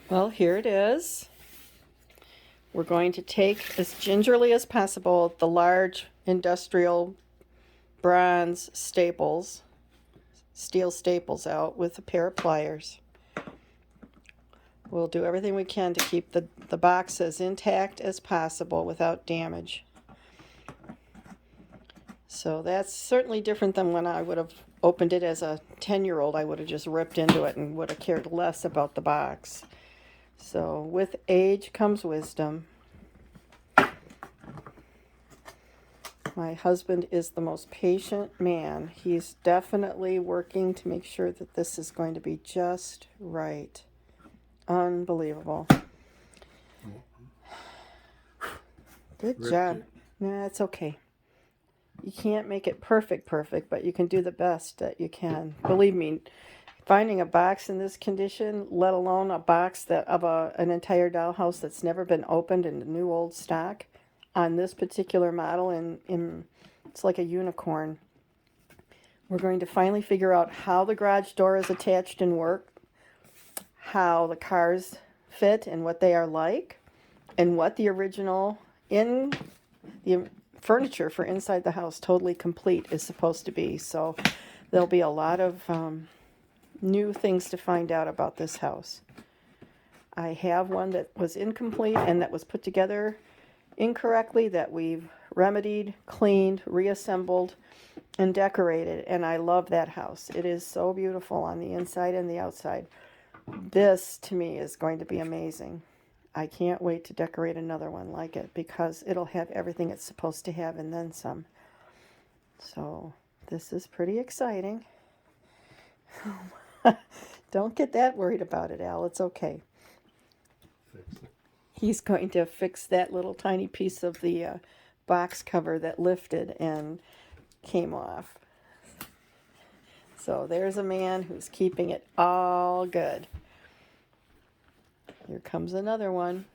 Well, here it is. We're going to take, as gingerly as possible, the large industrial bronze staples, steel staples out with a pair of pliers. We'll do everything we can to keep the box as intact as possible without damage. So that's certainly different than when I would have opened it as a 10-year-old. I would have just ripped into it and would have cared less about the box. So with age comes wisdom. My husband is the most patient man. He's definitely working to make sure that this is going to be just right. Unbelievable. Good job. Nah, it's okay. You can't make it perfect, but you can do the best that you can. Believe me, finding a box in this condition, let alone a box that of an entire dollhouse that's never been opened in new old stock on this particular model, in it's like a unicorn. We're going to finally figure out how the garage door is attached and work, how the cars fit and what they are like, and what the original in the furniture for inside the house, totally complete, is supposed to be. So there'll be a lot of new things to find out about this house. I have one that was incomplete and that was put together incorrectly that we've remedied, cleaned, reassembled, and decorated, and I love that house. It is so beautiful on the inside and the outside. This, to me, is going to be amazing. I can't wait to decorate another one like it because it'll have everything it's supposed to have and then some. So this is pretty exciting. Don't get that worried about it, Al. It's okay. He's going to fix that little tiny piece of the box cover that lifted and came off. So there's a man who's keeping it all good. Here comes another one.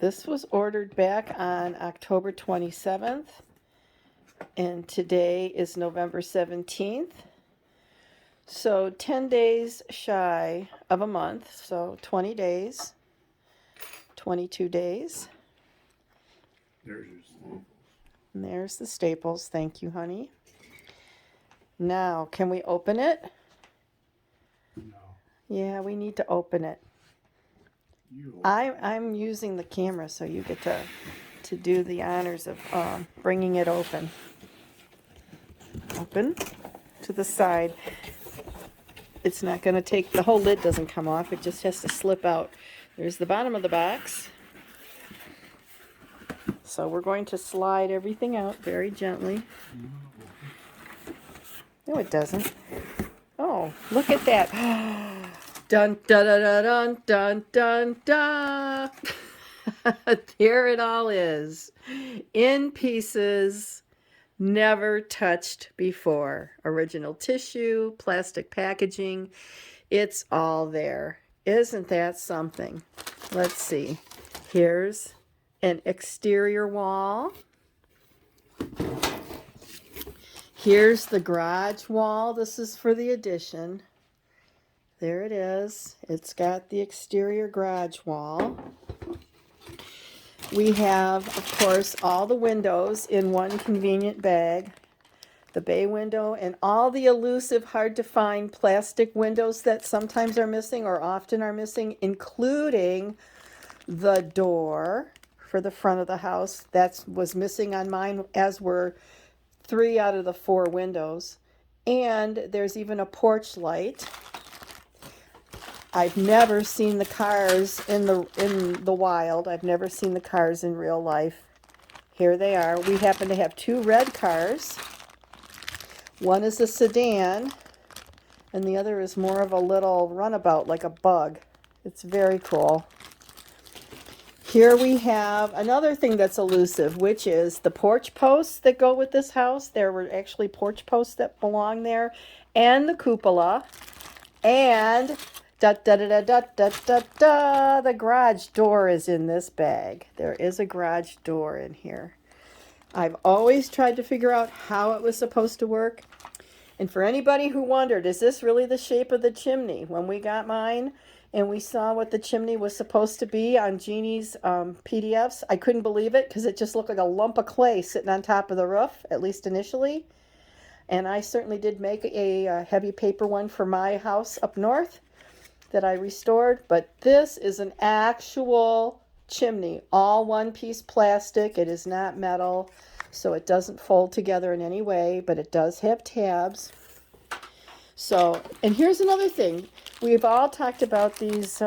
This was ordered back on October 27th, and today is November 17th. So 10 days shy of a month, so 20 days, 22 days. There's your staples. And there's the staples. Thank you, honey. Now, can we open it? No. Yeah, we need to open it. I'm using the camera, so you get to do the honors of bringing it open. Open to the side. It's not going to take, the whole lid doesn't come off. It just has to slip out. There's the bottom of the box. So we're going to slide everything out very gently. No, it doesn't. Oh, look at that. Dun, dun, dun, dun, dun, dun, dun. There it all is. In pieces, never touched before. Original tissue, plastic packaging. It's all there. Isn't that something? Let's see. Here's an exterior wall. Here's the garage wall. This is for the addition. There it is. It's got the exterior garage wall. We have, of course, all the windows in one convenient bag. The bay window and all the elusive, hard to find plastic windows that sometimes are missing or often are missing, including the door for the front of the house. That was missing on mine, as were 3 out of the 4 windows. And there's even a porch light. I've never seen the cars in the wild. I've never seen the cars in real life. Here they are. We happen to have 2 red cars. One is a sedan, and the other is more of a little runabout, like a bug. It's very cool. Here we have another thing that's elusive, which is the porch posts that go with this house. There were actually porch posts that belong there, and the cupola, and the garage door is in this bag. There is a garage door in here. I've always tried to figure out how it was supposed to work. And for anybody who wondered, is this really the shape of the chimney? When we got mine and we saw what the chimney was supposed to be on Jeannie's PDFs, I couldn't believe it because it just looked like a lump of clay sitting on top of the roof, at least initially. And I certainly did make a heavy paper one for my house up north that I restored. But this is an actual chimney, all one-piece plastic. It is not metal, so it doesn't fold together in any way, but it does have tabs. So, and here's another thing. We've all talked about these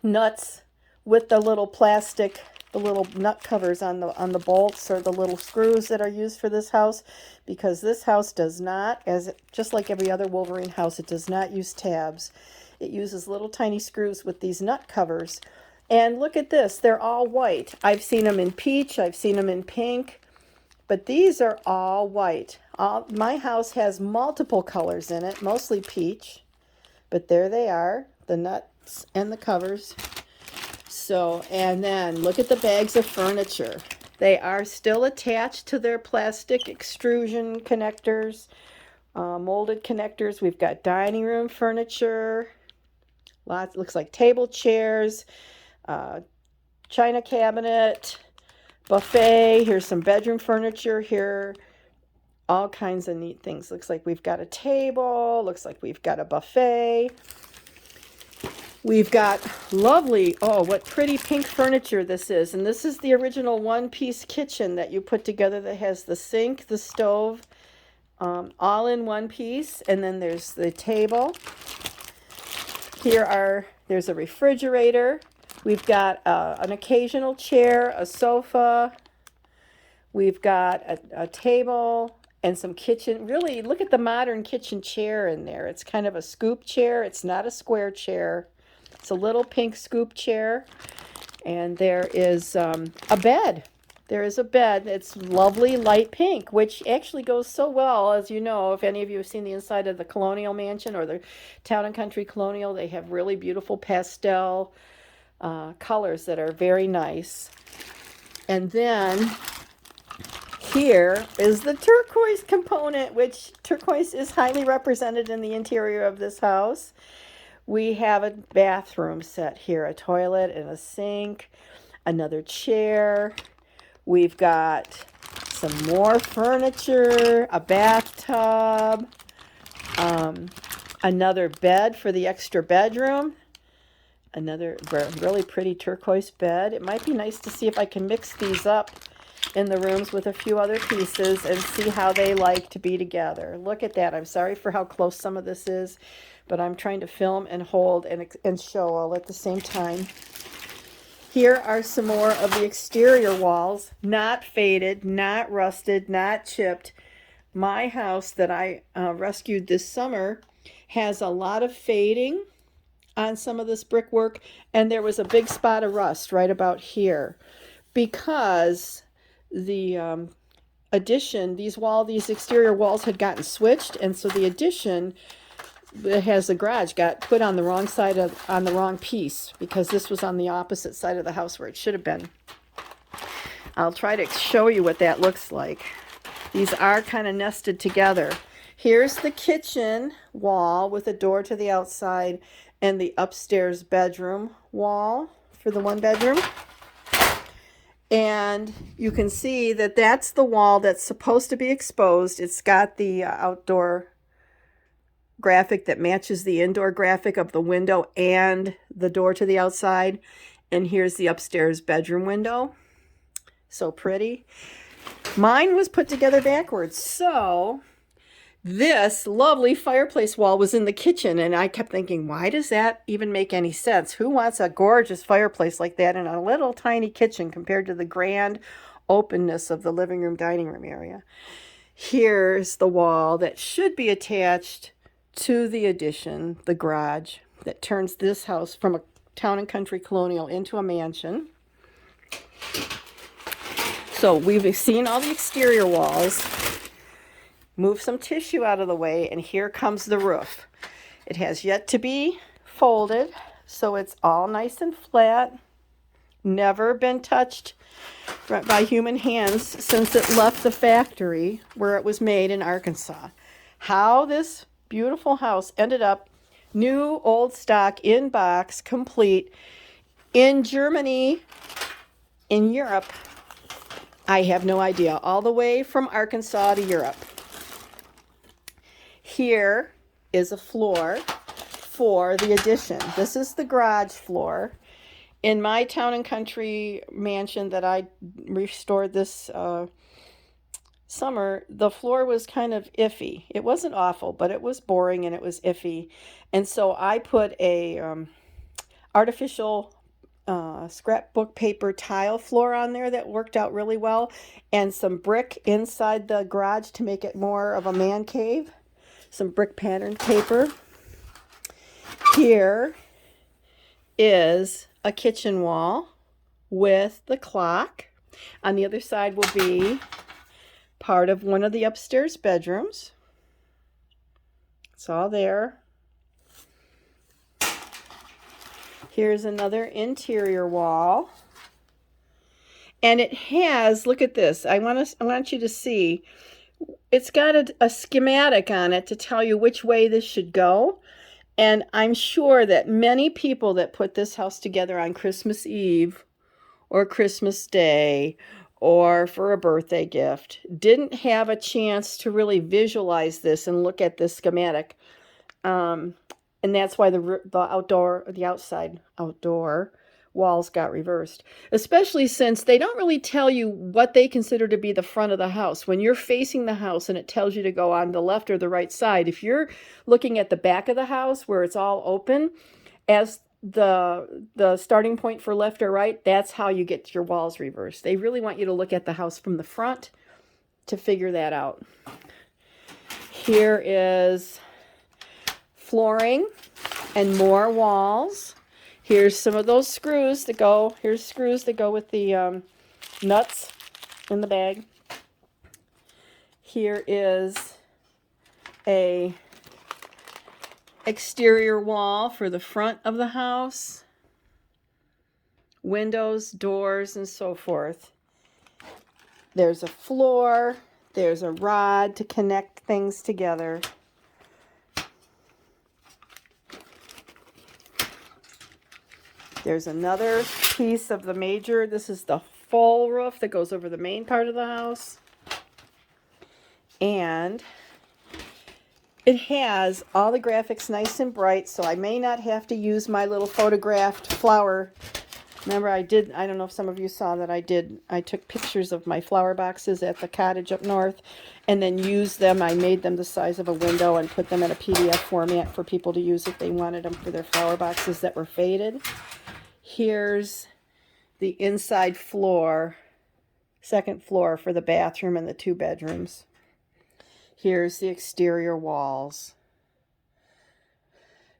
nuts with the little plastic, the little nut covers on the bolts or the little screws that are used for this house, because this house does not, just like every other Wolverine house, it does not use tabs. It uses little tiny screws with these nut covers. And look at this, they're all white. I've seen them in peach, I've seen them in pink, but these are all white. My house has multiple colors in it, mostly peach, but there they are, the nuts and the covers. So, and then look at the bags of furniture. They are still attached to their plastic extrusion connectors, molded connectors. We've got dining room furniture, lots, looks like table chairs, china cabinet, buffet. Here's some bedroom furniture here. All kinds of neat things. Looks like we've got a table. Looks like we've got a buffet. We've got lovely, oh, what pretty pink furniture this is. And this is the original one-piece kitchen that you put together that has the sink, the stove, all in one piece. And then there's the table. There's a refrigerator. We've got an occasional chair, a sofa. We've got a table and some kitchen. Really, look at the modern kitchen chair in there. It's kind of a scoop chair. It's not a square chair. It's a little pink scoop chair. And there is a bed. There is a bed. It's lovely light pink, which actually goes so well, as you know, if any of you have seen the inside of the Colonial mansion or the Town and Country Colonial, they have really beautiful pastel colors that are very nice. And then here is the turquoise component, which turquoise is highly represented in the interior of this house. We have a bathroom set here, a toilet and a sink, another chair. We've got some more furniture, a bathtub, another bed for the extra bedroom, another really pretty turquoise bed. It might be nice to see if I can mix these up in the rooms with a few other pieces and see how they like to be together. Look at that. I'm sorry for how close some of this is, but I'm trying to film and hold and show all at the same time. Here are some more of the exterior walls, not faded, not rusted, not chipped. My house that I rescued this summer has a lot of fading on some of this brickwork, and there was a big spot of rust right about here because the addition, these exterior walls had gotten switched, and so the addition that has the garage got put on the wrong side on the wrong piece because this was on the opposite side of the house where it should have been. I'll try to show you what that looks like. These are kind of nested together. Here's the kitchen wall with a door to the outside and the upstairs bedroom wall for the one bedroom. And you can see that that's the wall that's supposed to be exposed. It's got the outdoor graphic that matches the indoor graphic of the window and the door to the outside. And here's the upstairs bedroom window. So pretty. Mine was put together backwards. So this lovely fireplace wall was in the kitchen, and I kept thinking, why does that even make any sense? Who wants a gorgeous fireplace like that in a little tiny kitchen compared to the grand openness of the living room, dining room area? Here's the wall that should be attached to the addition, the garage, that turns this house from a Town and Country Colonial into a mansion. So we've seen all the exterior walls. Move some tissue out of the way, and here comes the roof. It has yet to be folded, so it's all nice and flat. Never been touched by human hands since it left the factory where it was made in Arkansas. How this beautiful house ended up new, old stock, in box, complete, in Germany, in Europe, I have no idea. All the way from Arkansas to Europe. Here is a floor for the addition. This is the garage floor. In my town and country mansion that I restored this summer, the floor was kind of iffy. It wasn't awful, but it was boring and it was iffy. And so I put a artificial scrapbook paper tile floor on there that worked out really well, and some brick inside the garage to make it more of a man cave. Some brick pattern paper. Here is a kitchen wall with the clock. On the other side will be part of one of the upstairs bedrooms. It's all there. Here's another interior wall. And it has, look at this. I want you to see, it's got a schematic on it to tell you which way this should go. And I'm sure that many people that put this house together on Christmas Eve or Christmas Day or for a birthday gift didn't have a chance to really visualize this and look at this schematic. And that's why the outside outdoor walls got reversed, especially since they don't really tell you what they consider to be the front of the house. When you're facing the house and it tells you to go on the left or the right side, if you're looking at the back of the house where it's all open as the starting point for left or right, that's how you get your walls reversed. They really want you to look at the house from the front to figure that out. Here is flooring and more walls. Here's some of those screws that go, here's screws that go with the nuts in the bag. Here is a exterior wall for the front of the house. Windows, doors, and so forth. There's a floor. There's a rod to connect things together. There's another piece of the major. This is the full roof that goes over the main part of the house. And it has all the graphics nice and bright, so I may not have to use my little photographed flower. Remember I don't know if some of you saw that I took pictures of my flower boxes at the cottage up north and then used them. I made them the size of a window and put them in a PDF format for people to use if they wanted them for their flower boxes that were faded. Here's the inside floor, second floor for the bathroom and the 2 bedrooms. Here's the exterior walls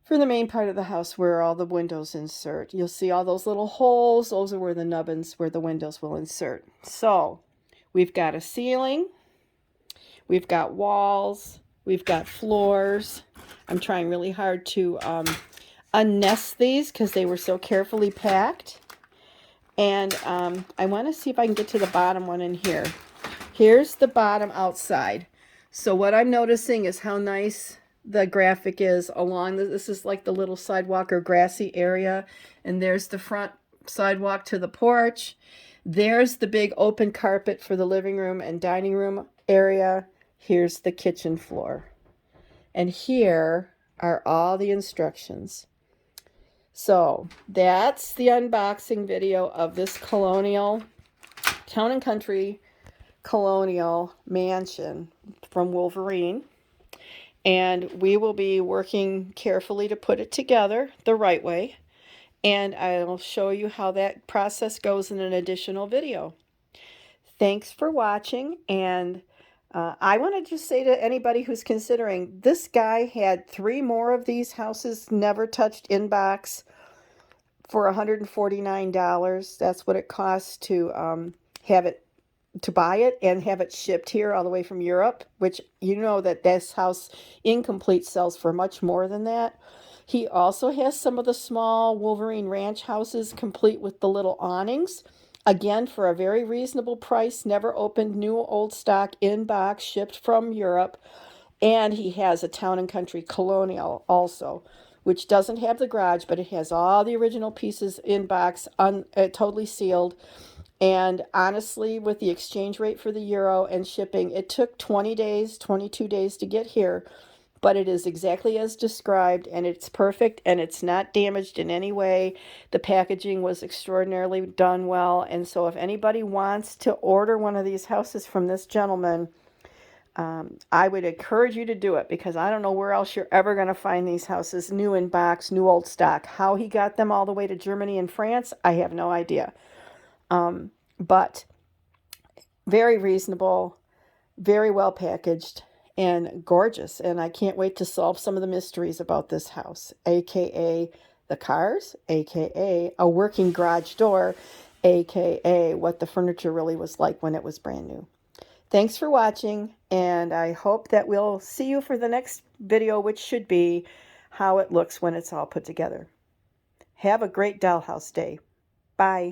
for the main part of the house where all the windows insert. You'll see all those little holes. Those are where the nubbins, where the windows will insert. So we've got a ceiling. We've got walls. We've got floors. I'm trying really hard to unnest these because they were so carefully packed. And I want to see if I can get to the bottom one in here. Here's the bottom outside. So what I'm noticing is how nice the graphic is along this is like the little sidewalk or grassy area, and there's the front sidewalk to the porch. There's the big open carpet for the living room and dining room area. Here's the kitchen floor, and here are all the instructions. So that's the unboxing video of this Colonial Town and Country Colonial mansion from Wolverine. And we will be working carefully to put it together the right way. And I'll show you how that process goes in an additional video. Thanks for watching. And I want to just say to anybody who's considering, this guy had 3 more of these houses, never touched, in box for $149. That's what it costs to buy it and have it shipped here all the way from Europe, which you know that this house incomplete sells for much more than that. He also has some of the small Wolverine ranch houses complete with the little awnings. Again, for a very reasonable price, never opened, new old stock in box, shipped from Europe. And he has a Town and Country Colonial also, which doesn't have the garage, but it has all the original pieces in box, totally sealed. And honestly, with the exchange rate for the euro and shipping, it took 20 days, 22 days to get here, but it is exactly as described, and it's perfect, and it's not damaged in any way. The packaging was extraordinarily done well, and so if anybody wants to order one of these houses from this gentleman, I would encourage you to do it, because I don't know where else you're ever going to find these houses, new in box, new old stock. How he got them all the way to Germany and France, I have no idea. But very reasonable, very well packaged, and gorgeous. And I can't wait to solve some of the mysteries about this house, aka the cars, aka a working garage door, aka what the furniture really was like when it was brand new. Thanks for watching, and I hope that we'll see you for the next video, which should be how it looks when it's all put together. Have a great dollhouse day. Bye.